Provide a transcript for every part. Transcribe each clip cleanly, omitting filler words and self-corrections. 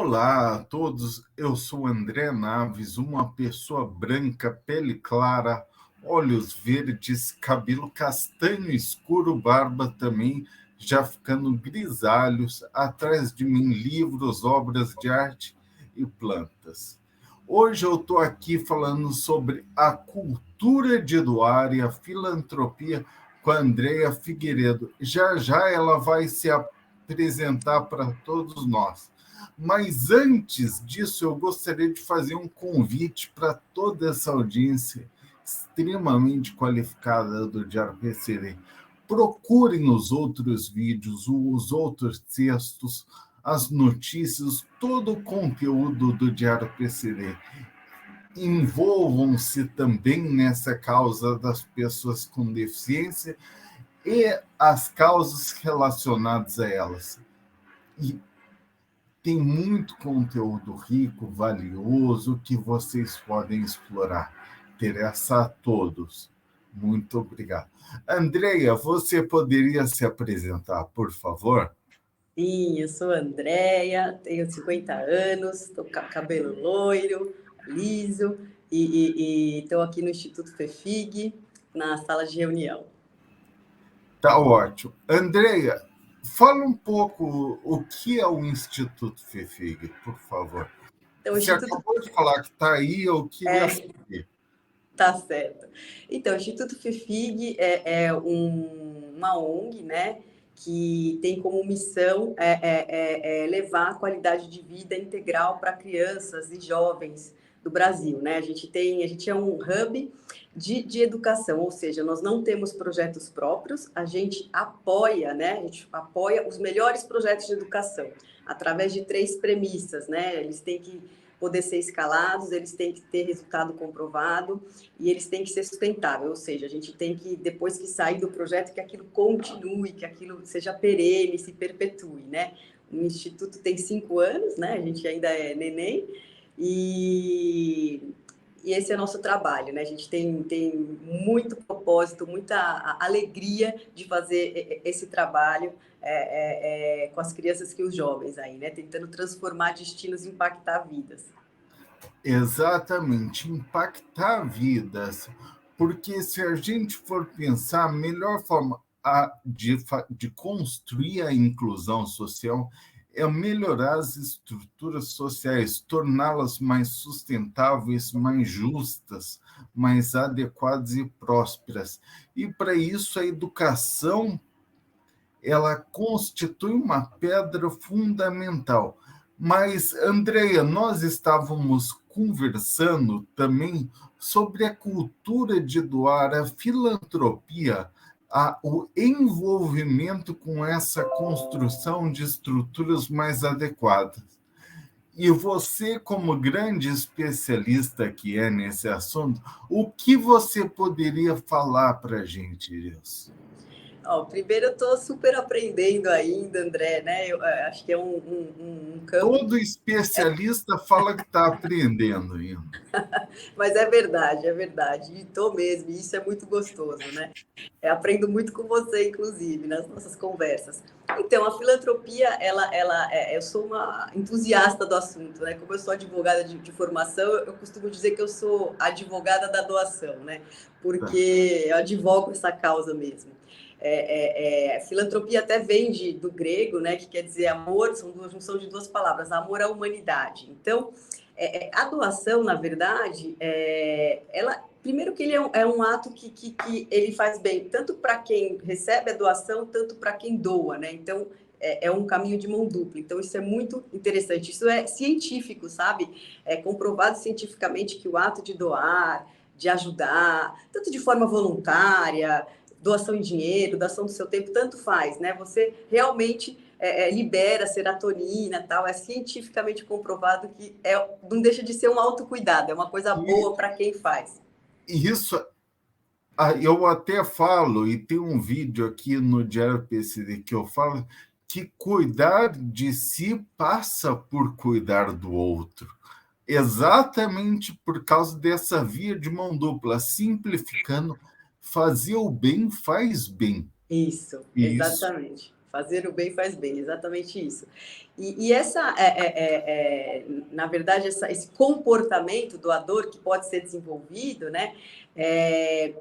Olá a todos, eu sou André Naves, uma pessoa branca, pele clara, olhos verdes, cabelo castanho escuro, barba também, já ficando grisalhos, atrás de mim livros, obras de arte e plantas. Hoje eu estou aqui falando sobre a cultura de doar e a filantropia com a Andrea Figueiredo. Já já ela vai se apresentar para todos nós. Mas antes disso, eu gostaria de fazer um convite para toda essa audiência extremamente qualificada do Diário PCD. Procurem os outros vídeos, os outros textos, as notícias, todo o conteúdo do Diário PCD. Envolvam-se também nessa causa das pessoas com deficiência e as causas relacionadas a elas. E tem muito conteúdo rico, valioso, que vocês podem explorar. Interessa a todos. Muito obrigado. Andreia, você poderia se apresentar, por favor? Sim, eu sou a Andréia, tenho 50 anos, estou com cabelo loiro, liso, e estou aqui no Instituto FEFIG, na sala de reunião. Tá ótimo. Andreia, fala um pouco o que é o Instituto FEFIG, por favor. Então, o Você Instituto acabou de falar que está aí, eu queria é, saber. tá certo. Então, o Instituto FEFIG é uma ONG, né, que tem como missão levar a qualidade de vida integral para crianças e jovens do Brasil, né? A gente é um hub de educação, ou seja, nós não temos projetos próprios, a gente apoia, né? A gente apoia os melhores projetos de educação através de 3 premissas, né? Eles têm que poder ser escalados, eles têm que ter resultado comprovado e eles têm que ser sustentáveis, ou seja, a gente tem que, depois que sair do projeto, que aquilo continue, que aquilo seja perene, se perpetue, né? O Instituto tem 5 anos, né? A gente ainda é neném e esse é o nosso trabalho, né? A gente tem muito propósito, muita alegria de fazer esse trabalho com as crianças e os jovens aí, né? Tentando transformar destinos e impactar vidas. Exatamente, impactar vidas. Porque se a gente for pensar, a melhor forma de construir a inclusão social é melhorar as estruturas sociais, torná-las mais sustentáveis, mais justas, mais adequadas e prósperas. E para isso a educação ela constitui uma pedra fundamental. Mas, Andreia, nós estávamos conversando também sobre a cultura de doar, a filantropia, o envolvimento com essa construção de estruturas mais adequadas. E você, como grande especialista que é nesse assunto, o que você poderia falar para a gente disso? Ó, primeiro, eu estou super aprendendo ainda, André, né? Eu acho que é um campo, Todo especialista fala que está aprendendo ainda. mas é verdade, é verdade. E estou mesmo, e isso é muito gostoso, né? Aprendo muito com você, inclusive, nas nossas conversas. Então, a filantropia, eu sou uma entusiasta do assunto, né? Como eu sou advogada de formação, eu costumo dizer que eu sou advogada da doação, né? Tá. Porque eu advogo essa causa mesmo. Filantropia até vem do grego, né? Que quer dizer amor, junção de 2 palavras, amor à humanidade. Então, a doação, na verdade, ela primeiro que ele é um ato que ele faz bem tanto para quem recebe a doação, tanto para quem doa, né? Então, é um caminho de mão dupla. Então, isso é muito interessante. Isso é científico, sabe? É comprovado cientificamente que o ato de doar, de ajudar, tanto de forma voluntária, doação em dinheiro, doação do seu tempo, tanto faz, né? Você realmente libera serotonina, tal. É cientificamente comprovado que não deixa de ser um autocuidado, é uma coisa E boa para quem faz. isso eu até falo, e tem um vídeo aqui no Diário PCD que eu falo, que cuidar de si passa por cuidar do outro. Exatamente por causa dessa via de mão dupla, simplificando, fazer o bem faz bem. Isso, E isso exatamente. Fazer o bem faz bem, exatamente isso. E essa, na verdade, esse comportamento doador que pode ser desenvolvido, né?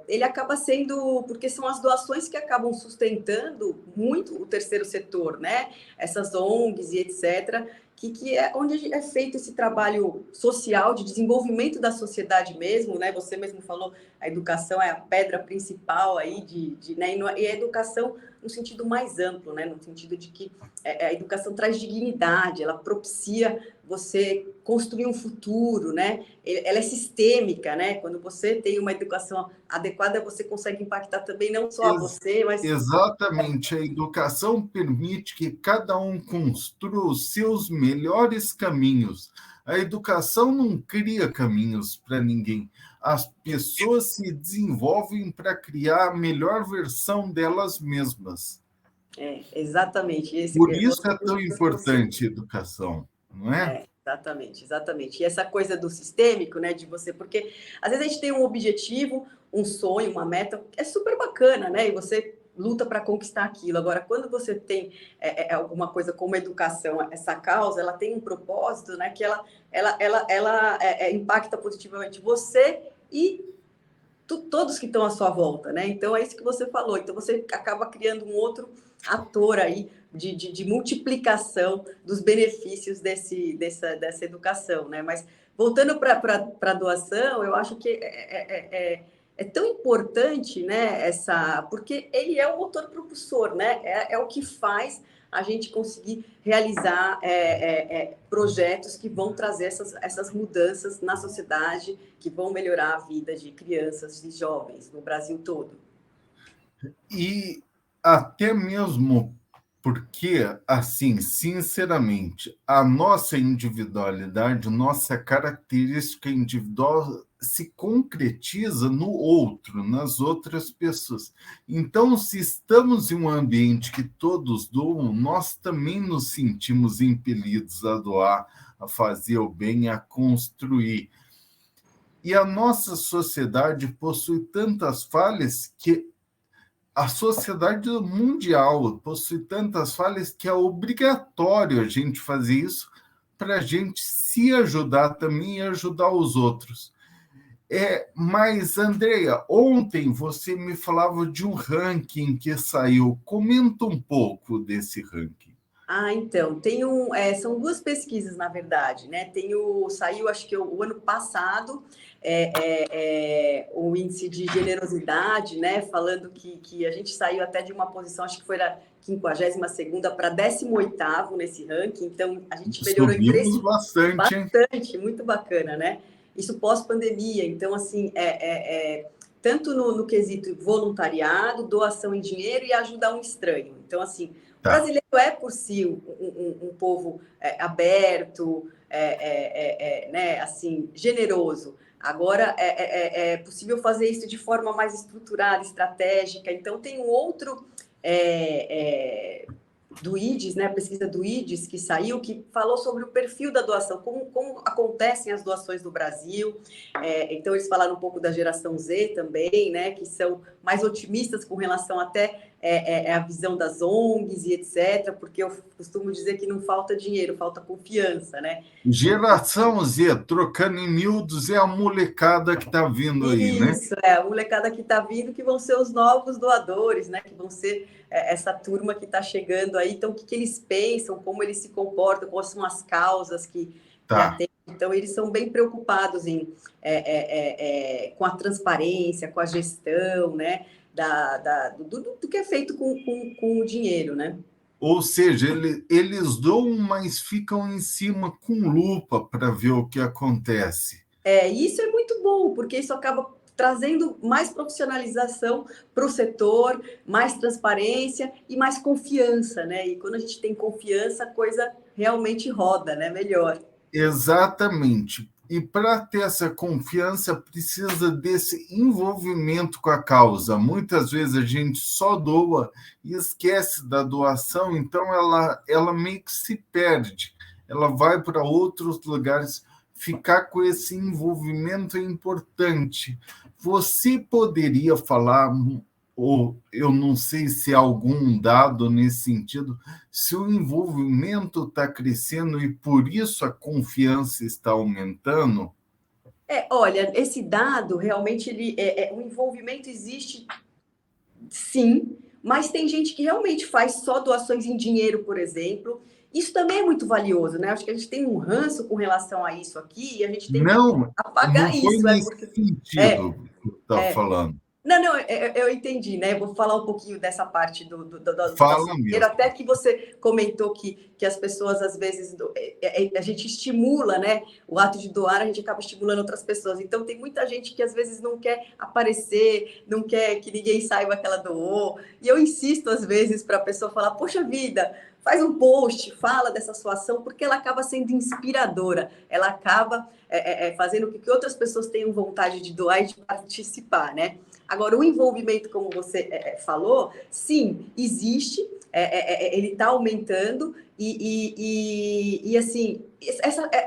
Ele acaba sendo, porque são as doações que acabam sustentando muito o terceiro setor, né? Essas ONGs e etc., que é onde é feito esse trabalho social de desenvolvimento da sociedade mesmo, né? Você mesmo falou, a educação é a pedra principal aí né? E a educação no sentido mais amplo, né? No sentido de que a educação traz dignidade, ela propicia você construir um futuro, né? Ela é sistêmica, né? Quando você tem uma educação adequada, você consegue impactar também não só a você, mas Exatamente, a educação permite que cada um construa os seus melhores caminhos. A educação não cria caminhos para ninguém. As pessoas se desenvolvem para criar a melhor versão delas mesmas. exatamente. Por isso é tão importante a educação, não é? Exatamente, exatamente. E essa coisa do sistêmico, né, de você, porque às vezes a gente tem um objetivo, um sonho, uma meta, é super bacana, né, e você luta para conquistar aquilo. Agora, quando você tem alguma coisa como educação, essa causa, ela tem um propósito, né, que ela impacta positivamente você e todos que estão à sua volta, né? Então é isso que você falou. Então você acaba criando um outro ator aí de multiplicação dos benefícios dessa educação, né? Mas voltando para a doação, eu acho que é tão importante, né? Porque ele é o motor propulsor, né? É o que faz a gente conseguir realizar projetos que vão trazer essas mudanças na sociedade, que vão melhorar a vida de crianças e jovens no Brasil todo. E até mesmo porque, assim, sinceramente, a nossa individualidade, nossa característica individual se concretiza no outro, nas outras pessoas. Então, se estamos em um ambiente que todos doam, nós também nos sentimos impelidos a doar, a fazer o bem, a construir. E a nossa sociedade possui tantas falhas que a sociedade mundial possui tantas falhas que é obrigatório a gente fazer isso para a gente se ajudar também e ajudar os outros. Mas, Andrea, ontem você me falava de um ranking que saiu. Comenta um pouco desse ranking. Então, são duas pesquisas, na verdade, né? Saiu, acho que o ano passado, o índice de generosidade, né? Falando que a gente saiu até de uma posição, acho que foi da 52ª para 18º nesse ranking, então a gente melhorou em Subimos bastante, hein? bastante, muito bacana, né? Isso pós-pandemia, então, assim, tanto no quesito voluntariado, doação em dinheiro e ajudar um estranho. Então, assim, o Tá. brasileiro é por si um povo aberto, né, assim, generoso. Agora é possível fazer isso de forma mais estruturada, estratégica. Então tem um outro do IDES, né, a pesquisa do IDES que saiu, que falou sobre o perfil da doação, como acontecem as doações no Brasil. Então, eles falaram um pouco da geração Z também, né, que são mais otimistas com relação até a visão das ONGs e etc., porque eu costumo dizer que não falta dinheiro, falta confiança, né? Geração Z, trocando em miúdos, é a molecada que está vindo aí, né? Isso, a molecada que está vindo, que vão ser os novos doadores, né? Que vão ser essa turma que está chegando aí. Então, o que eles pensam, como eles se comportam, quais são as causas que Tá. atendem. Então, eles são bem preocupados com a transparência, com a gestão, né? Do que é feito com o dinheiro, né? Ou seja, eles doam, mas ficam em cima com lupa para ver o que acontece. Isso é muito bom, porque isso acaba trazendo mais profissionalização para o setor, mais transparência e mais confiança, né? E quando a gente tem confiança, a coisa realmente roda, né? Melhor. Exatamente. E para ter essa confiança, precisa desse envolvimento com a causa. Muitas vezes a gente só doa e esquece da doação, então ela meio que se perde. Ela vai para outros lugares. Ficar com esse envolvimento é importante. Você poderia falar ou eu não sei se há algum dado nesse sentido, se o envolvimento está crescendo e por isso a confiança está aumentando? Olha, esse dado realmente o envolvimento existe, sim, mas tem gente que realmente faz só doações em dinheiro, por exemplo. Isso também é muito valioso, né? Acho que a gente tem um ranço com relação a isso aqui e a gente tem que Não, não apagar foi isso, nesse porque é, sentido que eu estava é, falando. não, não, eu entendi, né? Vou falar um pouquinho dessa parte do Fala doação de dinheiro, mesmo. até que você comentou que as pessoas, às vezes, a gente estimula, né? O ato de doar, a gente acaba estimulando outras pessoas. Então, tem muita gente que, às vezes, não quer aparecer, não quer que ninguém saiba que ela doou. E eu insisto, às vezes, para a pessoa falar, poxa vida, faz um post, fala dessa sua ação, porque ela acaba sendo inspiradora, ela acaba fazendo com que outras pessoas tenham vontade de doar e de participar, né? Agora, o envolvimento, como você falou, sim, existe, ele está aumentando assim,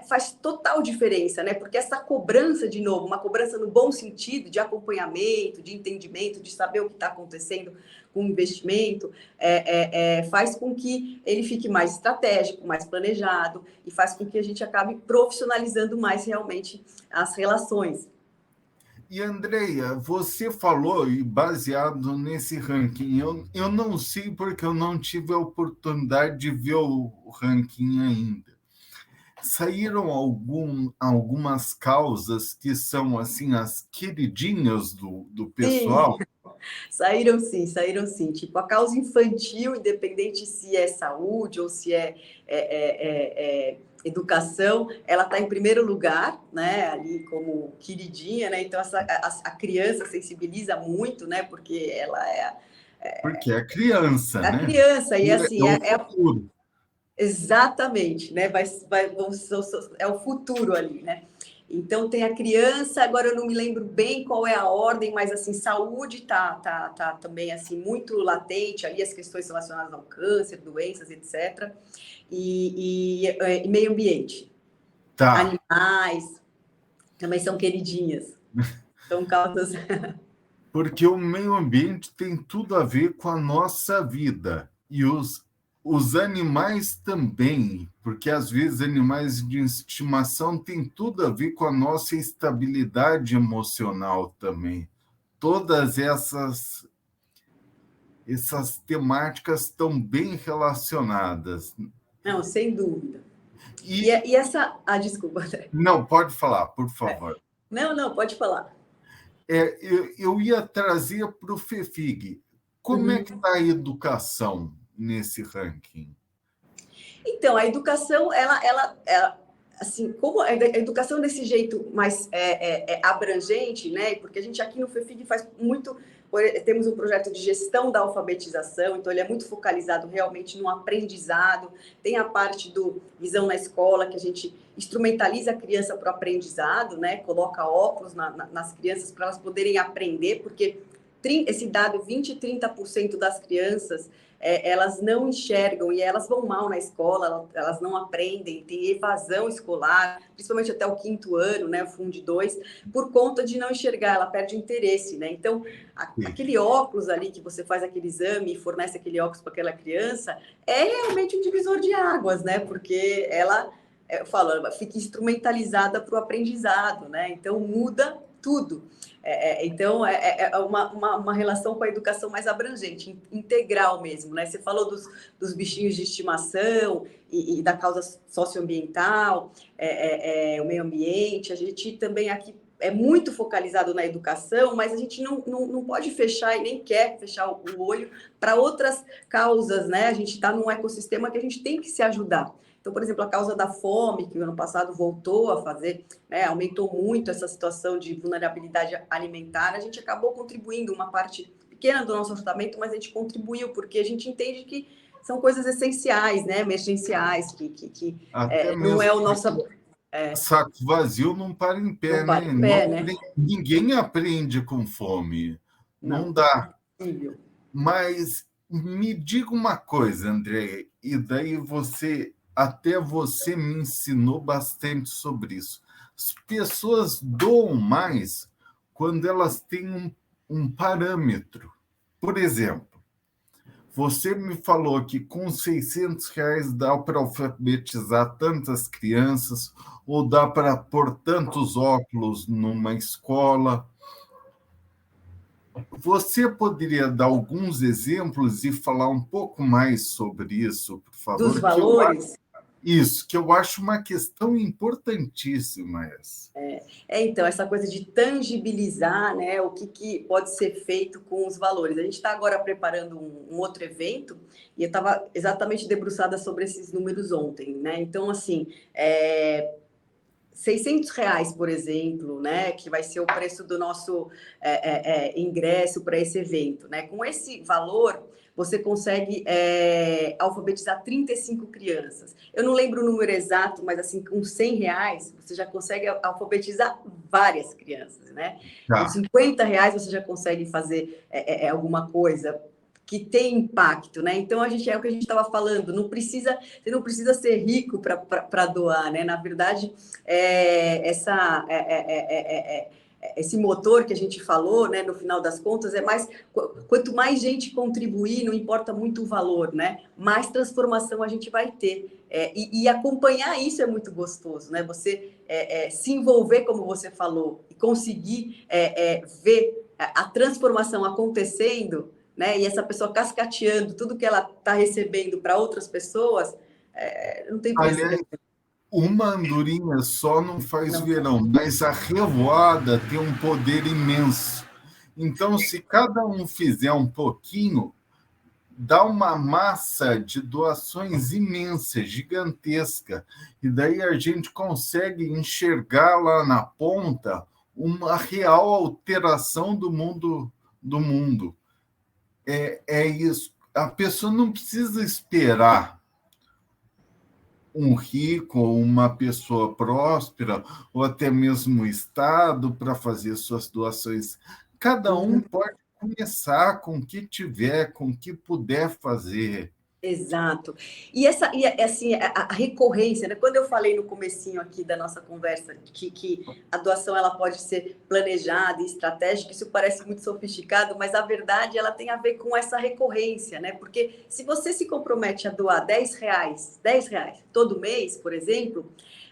faz total diferença, né? Porque essa cobrança, de novo, uma cobrança no bom sentido, de acompanhamento, de entendimento, de saber o que está acontecendo com o investimento, faz com que ele fique mais estratégico, mais planejado e faz com que a gente acabe profissionalizando mais realmente as relações. E, Andreia, você falou, e baseado nesse ranking, eu não sei porque eu não tive a oportunidade de ver o ranking ainda. Saíram algumas causas que são assim as queridinhas do Sim, pessoal? saíram sim, saíram sim. Tipo, a causa infantil, independente se é saúde ou se educação, ela está em primeiro lugar, né? Ali como queridinha, né? Então, a criança sensibiliza muito, né? Porque ela é Porque é criança, a né? criança, e É assim, o futuro. exatamente, né? É o futuro ali, né? Então tem a criança, agora eu não me lembro bem qual é a ordem, mas assim, saúde tá também assim muito latente ali, as questões relacionadas ao câncer, doenças, etc. E meio ambiente. Tá. Animais também são queridinhas. São causas. Porque o meio ambiente tem tudo a ver com a nossa vida. E os animais também, porque às vezes animais de estimação têm tudo a ver com a nossa estabilidade emocional também. Todas essas temáticas estão bem relacionadas. Não, sem dúvida. E E essa. Ah, desculpa, André. não, pode falar, por favor. Não, não, pode falar. Eu ia trazer para o FEFIG. Como é que Uhum. está a educação nesse ranking? Então, a educação, assim, como a educação desse jeito mais abrangente, né? Porque a gente aqui no FEFIG faz muito, temos um projeto de gestão da alfabetização, então ele é muito focalizado realmente no aprendizado. Tem a parte do Visão na Escola, que a gente instrumentaliza a criança para o aprendizado, né? Coloca óculos nas crianças para elas poderem aprender, porque esse dado, 20 e 30% das crianças elas não enxergam e elas vão mal na escola, elas não aprendem, tem evasão escolar, principalmente até o quinto ano, né, o Fundo 2, por conta de não enxergar, ela perde o interesse, né? Então, aquele óculos ali que você faz aquele exame e fornece aquele óculos para aquela criança, é realmente um divisor de águas, né? Porque ela, eu falo, ela fica instrumentalizada para o aprendizado, né? Então, muda tudo. Então, é uma relação com a educação mais abrangente, integral mesmo, né? Você falou dos bichinhos de estimação e da causa socioambiental, o meio ambiente, a gente também aqui é muito focalizado na educação, mas a gente não pode fechar e nem quer fechar o olho para outras causas, né? A gente está num ecossistema que a gente tem que se ajudar. Então, por exemplo, a causa da fome, que o ano passado voltou a fazer, né, aumentou muito essa situação de vulnerabilidade alimentar, a gente acabou contribuindo uma parte pequena do nosso orçamento, mas a gente contribuiu porque a gente entende que são coisas essenciais, né, emergenciais, que Até não mesmo é o nosso... porque saco vazio não para em Não pé, para né? em pé, né? Ninguém aprende com fome. Não Não, dá. impossível. Mas me diga uma coisa, André, e daí até você me ensinou bastante sobre isso. As pessoas doam mais quando elas têm um parâmetro. por exemplo, você me falou que com R$ 600 dá para alfabetizar tantas crianças, ou dá para pôr tantos óculos numa escola. Você poderia dar alguns exemplos e falar um pouco mais sobre isso, por Dos favor? valores? Que eu acho uma questão importantíssima essa. Então, essa coisa de tangibilizar, né, o que pode ser feito com os valores. A gente está agora preparando um outro evento e eu estava exatamente debruçada sobre esses números ontem, né? Então, assim, R$ 600, por exemplo, né, que vai ser o preço do nosso ingresso para esse evento, né? Com esse valor, você consegue alfabetizar 35 crianças. Eu não lembro o número exato, mas assim, com R$ 100, você já consegue alfabetizar várias crianças, né? Com Tá. R$ 50, você já consegue fazer alguma coisa que tem impacto, né? Então é o que a gente estava falando, você não precisa ser rico para doar, né? Na verdade, esse motor que a gente falou, né? No final das contas, quanto mais gente contribuir, não importa muito o valor, né? Mais transformação a gente vai ter. E acompanhar isso é muito gostoso, né? Você se envolver, como você falou, e conseguir ver a transformação acontecendo, né? E essa pessoa cascateando tudo que ela está recebendo para outras pessoas, não tem preço. Aliás, uma andorinha só não faz Não. verão, mas a revoada tem um poder imenso. Então, se cada um fizer um pouquinho, dá uma massa de doações imensa, gigantesca. E daí a gente consegue enxergar lá na ponta uma real alteração do mundo do mundo. É isso. A pessoa não precisa esperar um rico ou uma pessoa próspera, ou até mesmo o Estado, para fazer suas doações. Cada um pode começar com o que tiver, com o que puder fazer. Exato. E assim, a recorrência, né? Quando eu falei no comecinho aqui da nossa conversa que a doação ela pode ser planejada e estratégica, isso parece muito sofisticado, mas a verdade ela tem a ver com essa recorrência, né? Porque se você se compromete a doar R$ 10 todo mês, por exemplo,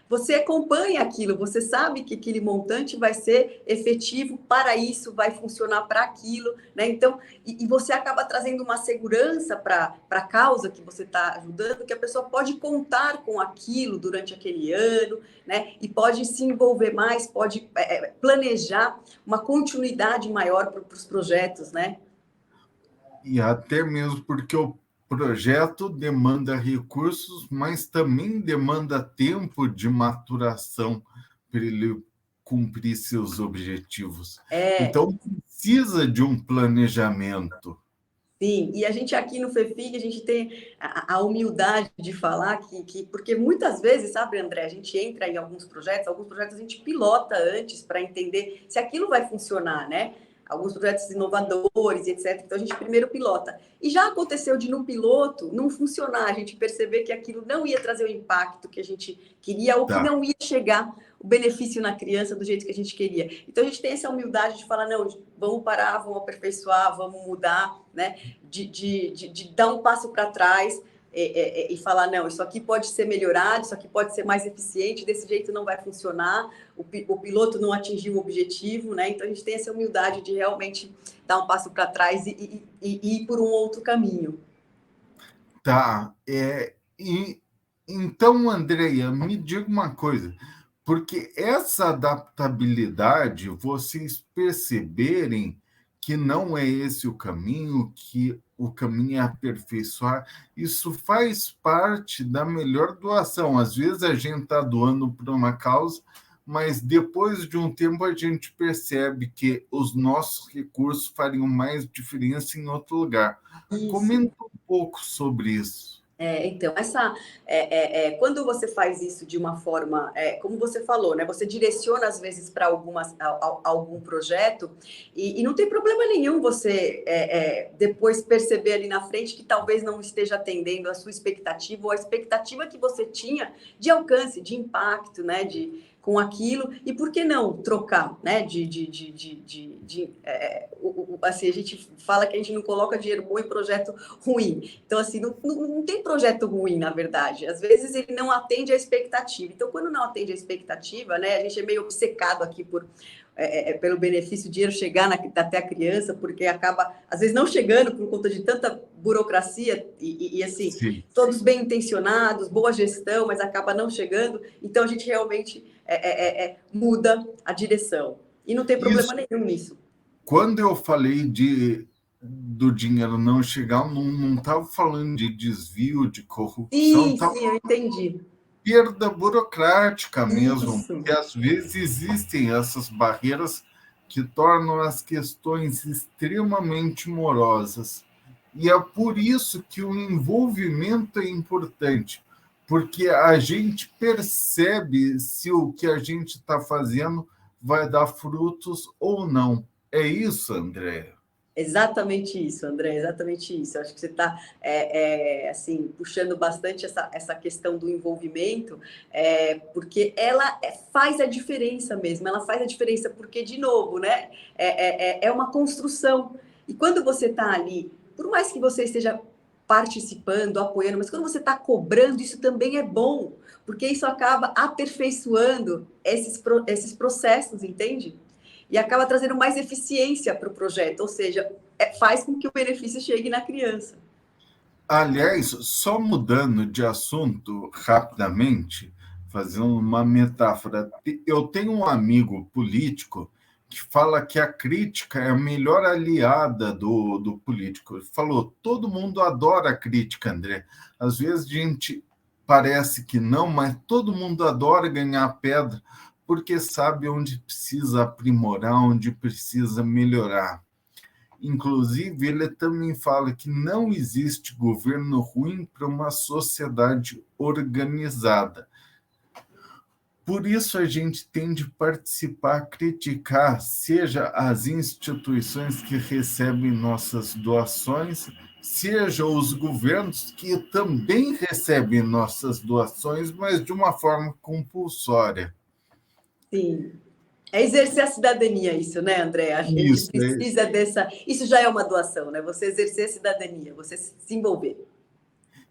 você acompanha aquilo, você sabe que aquele montante vai ser efetivo para isso, vai funcionar para aquilo, né? Então, e você acaba trazendo uma segurança para a causa que você está ajudando, que a pessoa pode contar com aquilo durante aquele ano, né? E pode se envolver mais, pode planejar uma continuidade maior para os projetos, né? E até mesmo porque o projeto demanda recursos, mas também demanda tempo de maturação para ele cumprir seus objetivos. É, Então, precisa de um planejamento. sim, e a gente aqui no FEFIG, a gente tem a humildade de falar porque muitas vezes, sabe, André, a gente entra em alguns projetos a gente pilota antes para entender se aquilo vai funcionar, né? Alguns projetos inovadores, etc. Então a gente primeiro pilota. E já aconteceu de no piloto não funcionar, a gente perceber que aquilo não ia trazer o impacto que a gente queria ou que Tá. não ia chegar o benefício na criança do jeito que a gente queria. Então a gente tem essa humildade de falar, não, vamos parar, vamos aperfeiçoar, vamos mudar, né? De dar um passo para trás e falar, não, isso aqui pode ser melhorado, isso aqui pode ser mais eficiente, desse jeito não vai funcionar, o piloto não atingiu o objetivo, né? Então a gente tem essa humildade de realmente dar um passo para trás e ir por um outro caminho. Tá. Então, Andreia, me diga uma coisa, porque essa adaptabilidade, vocês perceberem que não é esse o caminho, que o caminho é aperfeiçoar, isso faz parte da melhor doação. Às vezes a gente está doando para uma causa, mas depois de um tempo a gente percebe que os nossos recursos fariam mais diferença em outro lugar. Isso. Comenta um pouco sobre isso. Então, quando você faz isso de uma forma, como você falou, né? Você direciona às vezes para algum projeto e não tem problema nenhum você depois perceber ali na frente que talvez não esteja atendendo a sua expectativa ou a expectativa que você tinha de alcance, de impacto, né? com aquilo, e por que não trocar, né? Assim, a gente fala que a gente não coloca dinheiro bom em projeto ruim. Então, assim, não tem projeto ruim, na verdade. Às vezes ele não atende à expectativa. Então, quando não atende à expectativa, né? A gente é meio obcecado aqui pelo benefício, o dinheiro chegar até a criança, porque acaba, às vezes, não chegando por conta de tanta burocracia assim, Sim. todos bem intencionados, boa gestão, mas acaba não chegando. Então, a gente realmente muda a direção. E não tem problema Isso, nenhum nisso. quando eu falei do dinheiro não chegar, não estava falando de desvio, de corrupção, Sim, estava eu entendi. perda burocrática mesmo, Isso. porque às vezes existem essas barreiras que tornam as questões extremamente morosas. E é por isso que o envolvimento é importante, porque a gente percebe se o que a gente está fazendo vai dar frutos ou não. É isso, André? Exatamente isso, André, exatamente isso. Acho que você está assim, puxando bastante essa questão do envolvimento, porque ela faz a diferença mesmo, ela faz a diferença, porque, de novo, né, é uma construção. E quando você está ali, por mais que você esteja participando, apoiando, mas quando você está cobrando, isso também é bom, porque isso acaba aperfeiçoando esses processos, entende? E acaba trazendo mais eficiência para o projeto, ou seja, faz com que o benefício chegue na criança. Aliás, só mudando de assunto rapidamente, fazendo uma metáfora, eu tenho um amigo político que fala que a crítica é a melhor aliada do político. Ele falou: todo mundo adora a crítica, André. Às vezes a gente parece que não, mas todo mundo adora ganhar pedra, porque sabe onde precisa aprimorar, onde precisa melhorar. Inclusive, ele também fala que não existe governo ruim para uma sociedade organizada. Por isso, a gente tem de participar, criticar, seja as instituições que recebem nossas doações, seja os governos que também recebem nossas doações, mas de uma forma compulsória. Sim. É exercer a cidadania, isso, né, André? A gente Isso, é isso. precisa dessa. Isso já é uma doação, né? Você exercer a cidadania, você se envolver.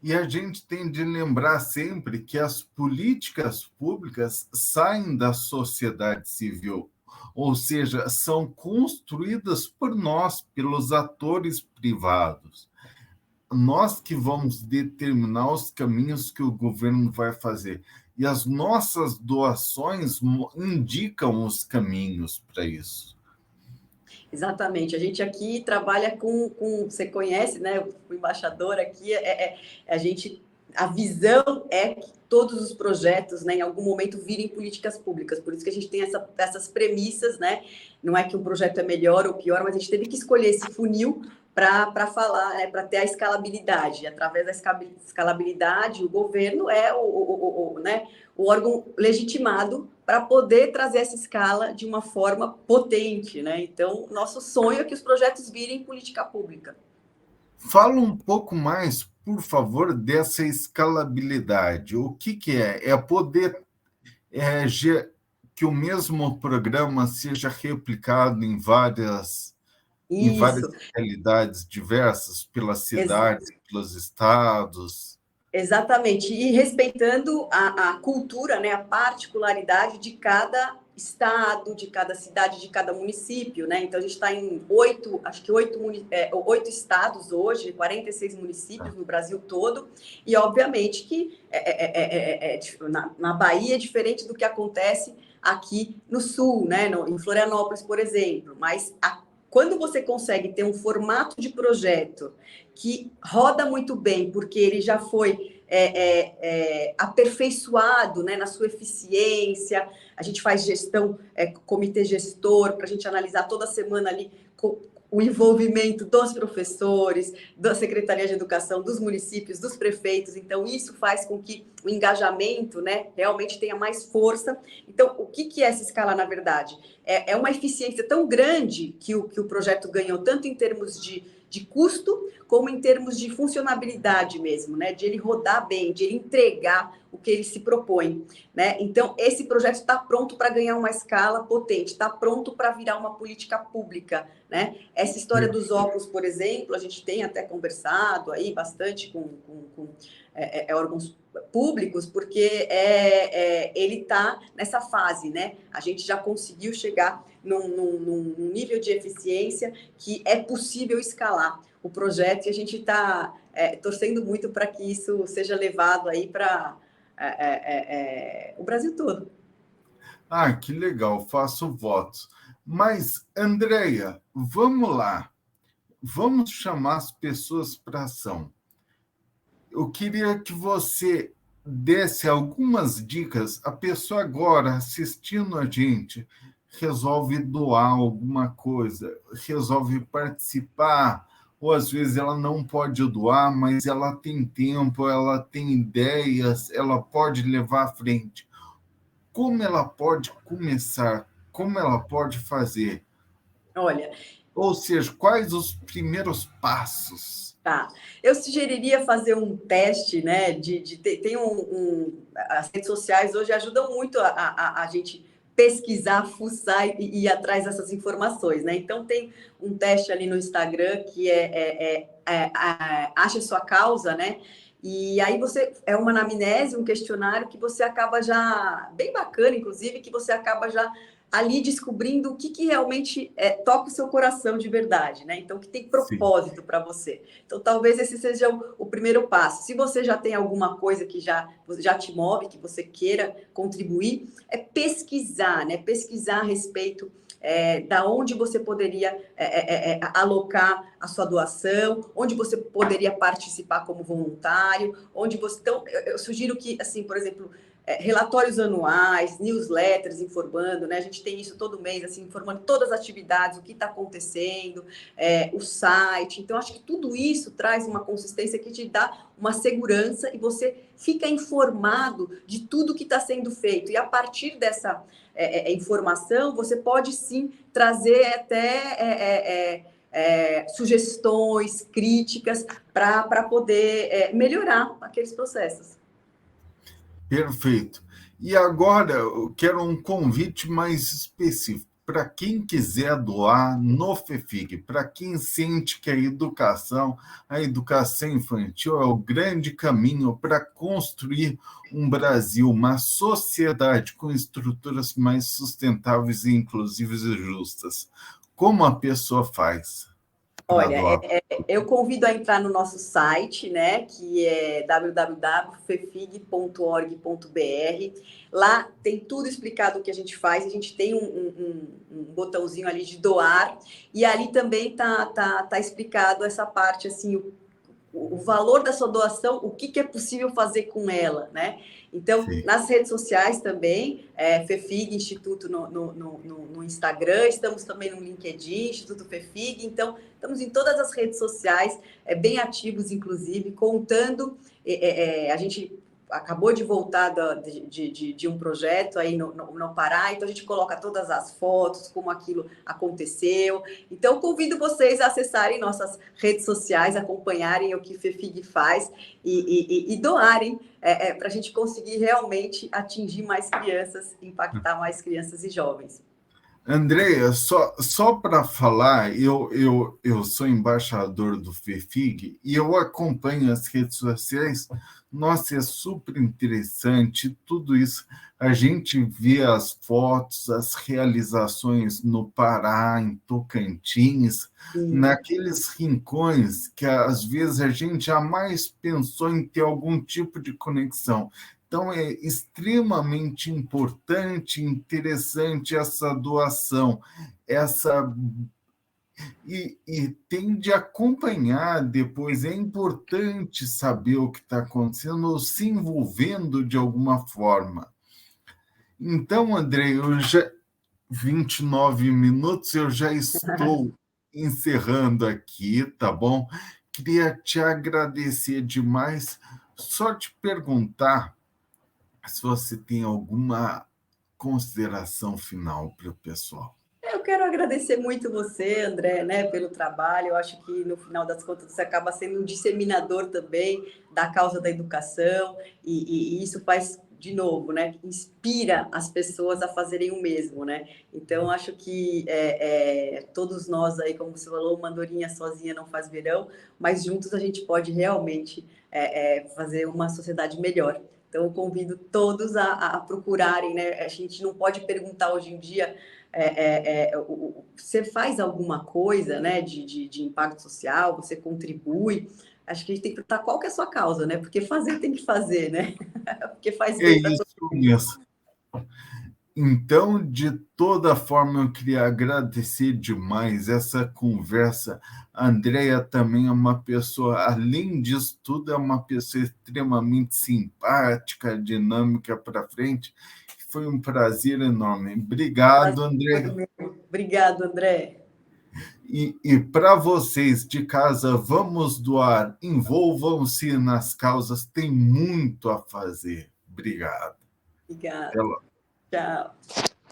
E a gente tem de lembrar sempre que as políticas públicas saem da sociedade civil, ou seja, são construídas por nós, pelos atores privados. Nós que vamos determinar os caminhos que o governo vai fazer. E as nossas doações indicam os caminhos para isso. Exatamente. A gente aqui trabalha você conhece, né? O embaixador aqui, a gente, a visão é que todos os projetos, né, em algum momento virem políticas públicas. Por isso que a gente tem essas premissas, né? Não é que um projeto é melhor ou pior, mas a gente teve que escolher esse funil para falar, né, para ter a escalabilidade. Através da escalabilidade, o governo é né, o órgão legitimado para poder trazer essa escala de uma forma potente, né? Então, nosso sonho é que os projetos virem política pública. Fala um pouco mais, por favor, dessa escalabilidade. O que é? É poder que o mesmo programa seja replicado em várias Isso, realidades diversas, pelas cidades, pelos estados. exatamente. E respeitando a cultura, né, a particularidade de cada estado, de cada cidade, de cada município, né? Então, a gente está em oito estados hoje, 46 municípios no Brasil todo, e obviamente que na Bahia é diferente do que acontece aqui no Sul, né? Em Florianópolis, por exemplo, mas quando você consegue ter um formato de projeto que roda muito bem, porque ele já foi aperfeiçoado, né, na sua eficiência. A gente faz gestão, comitê gestor, para a gente analisar toda semana ali o envolvimento dos professores, da Secretaria de Educação, dos municípios, dos prefeitos. Então, isso faz com que o engajamento, né, realmente tenha mais força. Então, o que é essa escala, na verdade? É uma eficiência tão grande que o projeto ganhou, tanto em termos de custo, como em termos de funcionabilidade mesmo, né? De ele rodar bem, de ele entregar o que ele se propõe, né? Então, esse projeto está pronto para ganhar uma escala potente, está pronto para virar uma política pública, né? Essa história dos óculos, por exemplo, a gente tem até conversado aí bastante com órgãos públicos, porque ele está nessa fase, né? A gente já conseguiu chegar num nível de eficiência que é possível escalar o projeto, e a gente está torcendo muito para que isso seja levado aí para o Brasil todo. Ah, que legal, faço votos. Mas, Andréia, vamos lá. Vamos chamar as pessoas para ação. Eu queria que você desse algumas dicas. A pessoa agora assistindo a gente resolve doar alguma coisa, resolve participar, ou às vezes ela não pode doar, mas ela tem tempo, ela tem ideias, ela pode levar à frente. Como ela pode começar? Como ela pode fazer? Olha, Ou seja, quais os primeiros passos? tá. Eu sugeriria fazer um teste, né? Tem as redes sociais hoje ajudam muito a gente pesquisar, fuçar e ir atrás dessas informações, né? Então tem um teste ali no Instagram que acha sua causa, né? E aí você é uma anamnese, um questionário que você acaba já bem bacana, inclusive, que você acaba já ali descobrindo o que realmente toca o seu coração de verdade, né? Então, o que tem Sim. propósito para você. Então, talvez esse seja o primeiro passo. Se você já tem alguma coisa que já te move, que você queira contribuir, é pesquisar, né? Pesquisar a respeito da onde você poderia alocar a sua doação, onde você poderia participar como voluntário, onde você... Então, eu sugiro que, assim, por exemplo, relatórios anuais, newsletters informando, né? A gente tem isso todo mês, assim, informando todas as atividades, o que está acontecendo, o site. Então, acho que tudo isso traz uma consistência que te dá uma segurança e você fica informado de tudo que está sendo feito. E a partir dessa informação, você pode sim trazer até sugestões, críticas para poder melhorar aqueles processos. Perfeito. E agora eu quero um convite mais específico para quem quiser doar no FEFIG, para quem sente que a educação infantil é o grande caminho para construir um Brasil, uma sociedade com estruturas mais sustentáveis, inclusivas e justas. Como a pessoa faz para Olha, doar? eu convido a entrar no nosso site, né, que é www.fefig.org.br. Lá tem tudo explicado o que a gente faz. A gente tem um botãozinho ali de doar, e ali também tá explicado essa parte, assim, o valor da sua doação, o que é possível fazer com ela, né? Então, Sim. nas redes sociais também, FEFIG Instituto no Instagram, estamos também no LinkedIn, Instituto FEFIG, então, estamos em todas as redes sociais, bem ativos, inclusive, contando, a gente acabou de voltar de um projeto aí no Pará, então a gente coloca todas as fotos, como aquilo aconteceu. Então, convido vocês a acessarem nossas redes sociais, acompanharem o que FEFIG faz e doarem para a gente conseguir realmente atingir mais crianças, impactar mais crianças e jovens. Andréia, só para falar, eu sou embaixador do FEFIG e eu acompanho as redes sociais. Nossa, é super interessante tudo isso. A gente vê as fotos, as realizações no Pará, em Tocantins, Sim. naqueles rincões que às vezes a gente jamais pensou em ter algum tipo de conexão. Então, é extremamente importante, interessante essa doação, essa e tem de acompanhar depois. É importante saber o que está acontecendo, ou se envolvendo de alguma forma. Então, André, 29 minutos, eu já estou encerrando aqui, tá bom? Queria te agradecer demais, só te perguntar se você tem alguma consideração final para o pessoal. Eu quero agradecer muito você, André, né, pelo trabalho. Eu acho que, no final das contas, você acaba sendo um disseminador também da causa da educação, e isso faz, de novo, né, inspira as pessoas a fazerem o mesmo, né? Então, acho que todos nós aí, como você falou, uma andorinha sozinha não faz verão, mas juntos a gente pode realmente fazer uma sociedade melhor. Então, eu convido todos a procurarem, né? A gente não pode perguntar hoje em dia você faz alguma coisa, né, de impacto social, você contribui. Acho que a gente tem que perguntar qual que é a sua causa, né? Porque fazer tem que fazer, né? Porque faz É bem para isso todo mundo. mesmo. Então, de toda forma, eu queria agradecer demais essa conversa. A Andrea também é uma pessoa, além disso tudo, é uma pessoa extremamente simpática, dinâmica para frente. Foi um prazer enorme. Obrigado, Prazer foi André. meu. Obrigado, André. E para vocês de casa, vamos doar, envolvam-se nas causas, tem muito a fazer. Obrigado. Até Obrigada. logo. Tchau.